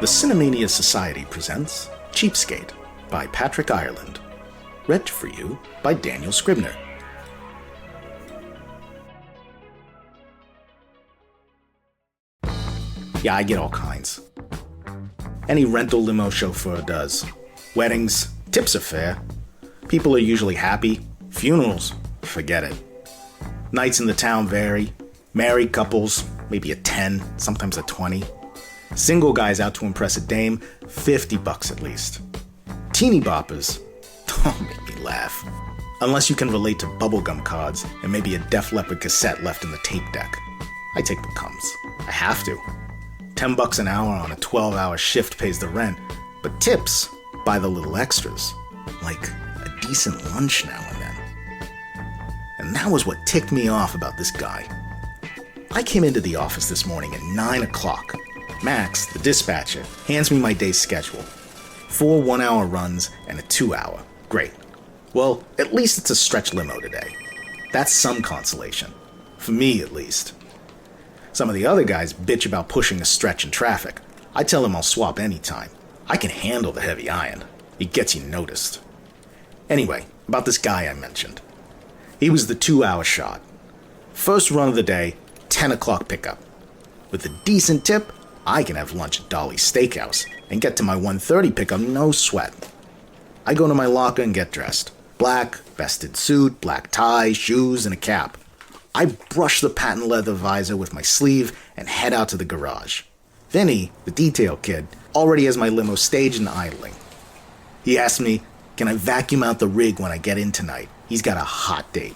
The Cinemania Society presents Cheapskate by Patrick Ireland. Read for you by Daniel Scribner. Yeah, I get all kinds. Any rental limo chauffeur does. Weddings, tips are fair. People are usually happy. Funerals, forget it. Nights in the town vary. Married couples, maybe a 10, sometimes a 20. Single guys out to impress a dame, $50 at least. Teeny boppers, don't make me laugh. Unless you can relate to bubblegum cards and maybe a Def Leppard cassette left in the tape deck. I take what comes. I have to. $10 an hour on a 12-hour shift pays the rent, but tips buy the little extras, like a decent lunch now and then. And that was what ticked me off about this guy. I came into the office this morning at 9 o'clock. Max, the dispatcher, hands me my day's schedule. 4 one-hour runs and a 2-hour. Great. Well, at least it's a stretch limo today. That's some consolation. For me, at least. Some of the other guys bitch about pushing a stretch in traffic. I tell them I'll swap anytime. I can handle the heavy iron. It gets you noticed. Anyway, about this guy I mentioned. He was the 2-hour shot. First run of the day, 10 o'clock pickup. With a decent tip, I can have lunch at Dolly's Steakhouse and get to my 1:30 pickup no sweat. I go to my locker and get dressed. Black, vested suit, black tie, shoes, and a cap. I brush the patent leather visor with my sleeve and head out to the garage. Vinny, the detail kid, already has my limo staged and idling. He asks me, can I vacuum out the rig when I get in tonight? He's got a hot date.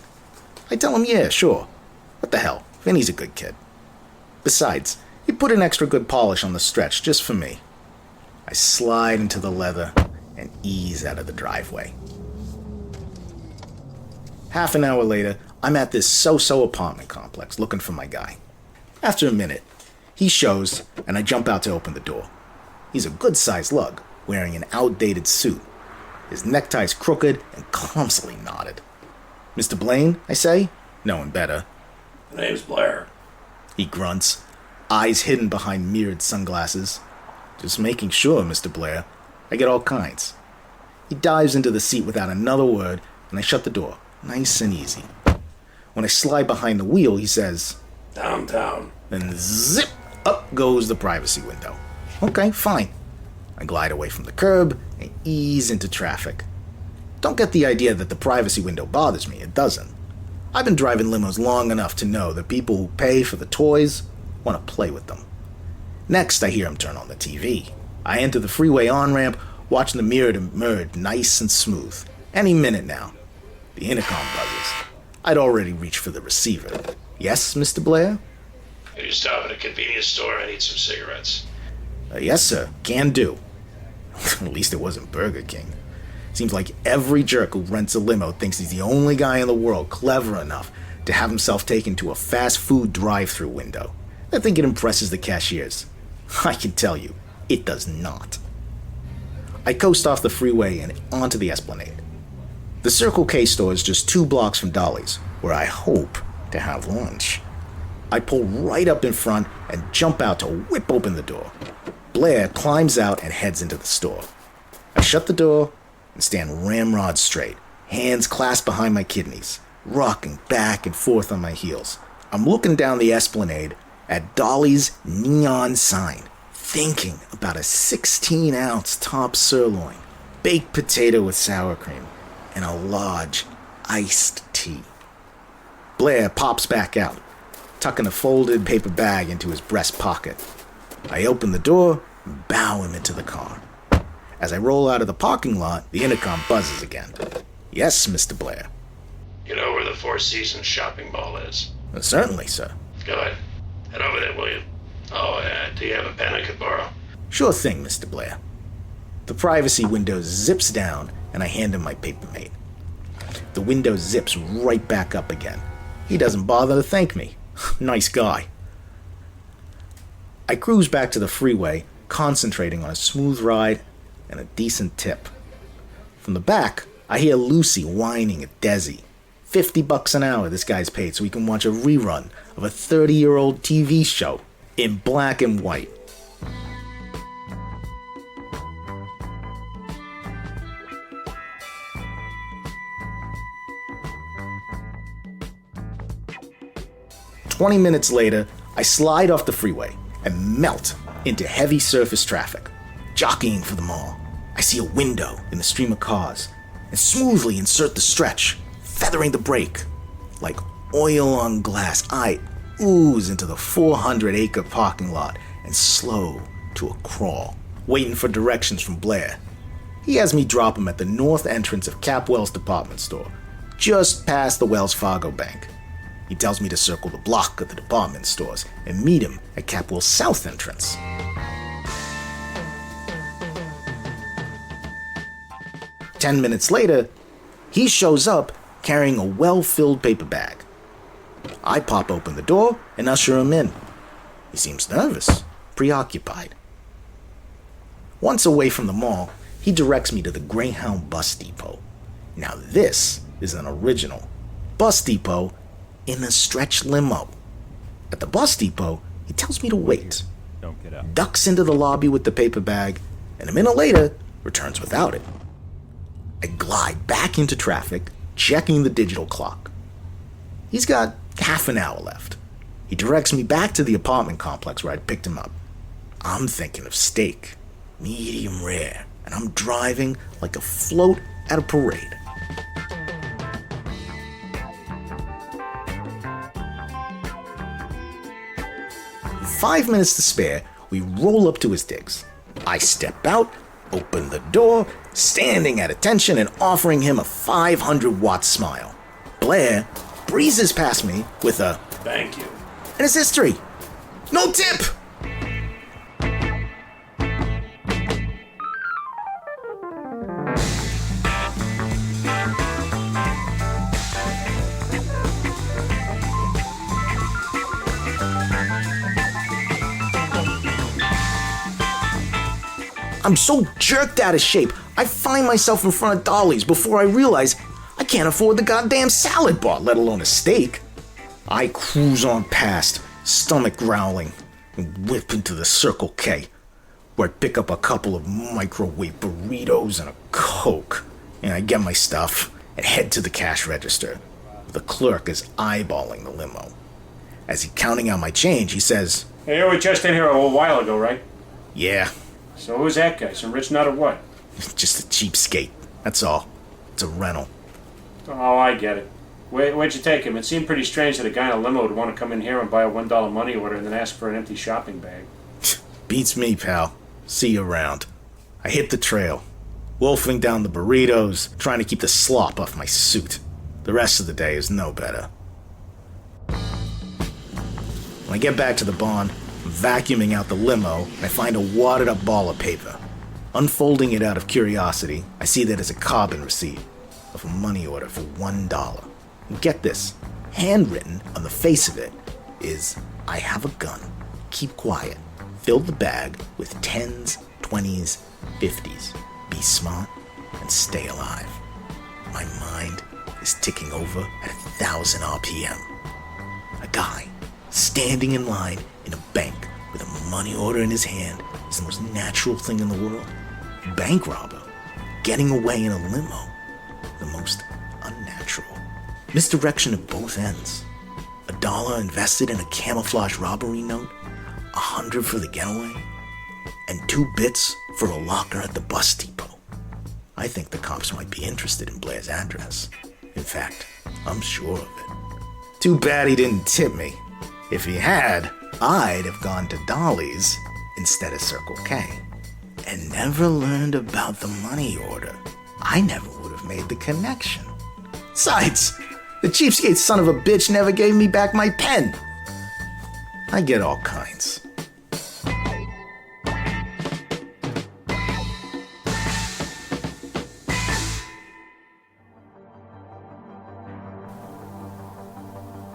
I tell him, yeah, sure. What the hell, Vinny's a good kid. Besides, he put an extra good polish on the stretch just for me. I slide into the leather and ease out of the driveway. Half an hour later, I'm at this so-so apartment complex looking for my guy. After a minute, he shows and I jump out to open the door. He's a good-sized lug, wearing an outdated suit. His necktie's crooked and clumsily knotted. Mr. Blaine, I say, knowing better. The name's Blair. He grunts, eyes hidden behind mirrored sunglasses. Just making sure, Mr. Blair. I get all kinds. He dives into the seat without another word, and I shut the door, nice and easy. When I slide behind the wheel, he says, Downtown. Then zip, up goes the privacy window. Okay, fine. I glide away from the curb and ease into traffic. Don't get the idea that the privacy window bothers me, it doesn't. I've been driving limos long enough to know that people who pay for the toys want to play with them. Next, I hear him turn on the TV. I enter the freeway on-ramp, watching the mirror emerge nice and smooth. Any minute now. The intercom buzzes. I'd already reached for the receiver. Yes, Mr. Blair? Could you stop at a convenience store? I need some cigarettes. Yes, sir. Can do. At least it wasn't Burger King. Seems like every jerk who rents a limo thinks he's the only guy in the world clever enough to have himself taken to a fast food drive-thru window. I think it impresses the cashiers. I can tell you, it does not. I coast off the freeway and onto the Esplanade. The Circle K store is just 2 blocks from Dolly's, where I hope to have lunch. I pull right up in front and jump out to whip open the door. Blair climbs out and heads into the store. I shut the door and stand ramrod straight, hands clasped behind my kidneys, rocking back and forth on my heels. I'm looking down the Esplanade at Dolly's neon sign, thinking about a 16-ounce top sirloin, baked potato with sour cream, and a large iced tea. Blair pops back out, tucking a folded paper bag into his breast pocket. I open the door and bow him into the car. As I roll out of the parking lot, the intercom buzzes again. Yes, Mr. Blair. You know where the Four Seasons shopping mall is? Certainly, sir. Go ahead. Head over there, will you? Oh, do you have a pen I could borrow? Sure thing, Mr. Blair. The privacy window zips down, and I hand him my papermate. The window zips right back up again. He doesn't bother to thank me. Nice guy. I cruise back to the freeway, concentrating on a smooth ride and a decent tip. From the back, I hear Lucy whining at Desi. $50 an hour this guy's paid so he can watch a rerun of a 30-year-old TV show in black and white. 20 minutes later, I slide off the freeway and melt into heavy surface traffic. Jockeying for the mall, I see a window in the stream of cars and smoothly insert the stretch, feathering the brake. Like oil on glass, I ooze into the 400-acre parking lot and slow to a crawl, waiting for directions from Blair. He has me drop him at the north entrance of Capwell's department store, just past the Wells Fargo Bank. He tells me to circle the block of the department stores and meet him at Capwell's south entrance. "10 minutes later, he shows up carrying a well-filled paper bag. I pop open the door and usher him in. He seems nervous, preoccupied. Once away from the mall, he directs me to the Greyhound bus depot. Now this is an original bus depot in a stretch limo. At the bus depot, he tells me to wait. Don't get up. Ducks into the lobby with the paper bag, and a minute later, returns without it. I glide back into traffic, checking the digital clock. He's got half an hour left. He directs me back to the apartment complex where I'd picked him up. I'm thinking of steak, medium rare, and I'm driving like a float at a parade. With 5 minutes to spare, we roll up to his digs. I step out, open the door, standing at attention and offering him a 500-watt smile. Blair breezes past me with a Thank you. and it's history. No tip! I'm so jerked out of shape, I find myself in front of Dolly's before I realize I can't afford the goddamn salad bar, let alone a steak. I cruise on past, stomach growling, and whip into the Circle K, where I pick up a couple of microwave burritos and a Coke, and I get my stuff and head to the cash register. The clerk is eyeballing the limo. As he's counting out my change, he says, Hey, you were just in here a little while ago, right? "Yeah, So who's that guy? Some rich nut or what? just a cheapskate, that's all. It's a rental." Oh, I get it. Where'd you take him? It seemed pretty strange that a guy in a limo would want to come in here and buy a $1 money order and then ask for an empty shopping bag. Beats me, pal. See you around. I hit the trail, wolfing down the burritos, trying to keep the slop off my suit. The rest of the day is no better. When I get back to the barn, I'm vacuuming out the limo, and I find a wadded-up ball of paper. Unfolding it out of curiosity, I see that it's a carbon receipt of a money order for $1. And get this, handwritten on the face of it is, "I have a gun. Keep quiet. Fill the bag with 10s, 20s, 50s. Be smart and stay alive." My mind is ticking over at 1,000 RPM. A guy standing in line in a bank with a money order in his hand is the most natural thing in the world. A bank robber getting away in a limo, the most unnatural. Misdirection at both ends. $1 invested in a camouflage robbery note, 100 for the getaway, and 2 bits for a locker at the bus depot. I think the cops might be interested in Blair's address. In fact, I'm sure of it. Too bad he didn't tip me. If he had, I'd have gone to Dolly's instead of Circle K. And never learned about the money order. I never would have made the connection. Besides, the cheapskate son of a bitch never gave me back my pen. I get all kinds.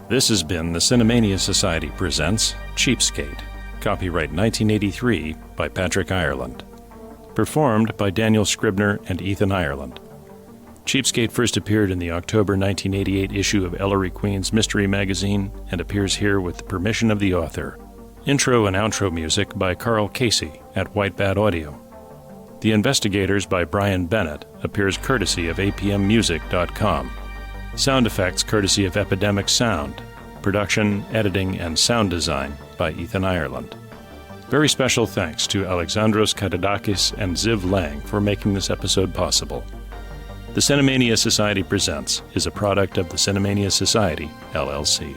This has been the Cinemania Society presents Cheapskate, copyright 1983 by Patrick Ireland. Performed by Daniel Scribner and Ethan Ireland. Cheapskate first appeared in the October 1988 issue of Ellery Queen's Mystery Magazine and appears here with the permission of the author. Intro and outro music by Carl Casey at White Bat Audio. The Investigators by Brian Bennett appears courtesy of apmmusic.com. Sound effects courtesy of Epidemic Sound. Production, editing, and sound design by Ethan Ireland. Very special thanks to Alexandros Katadakis and Ziv Lang for making this episode possible. The Cinemania Society Presents is a product of the Cinemania Society, LLC.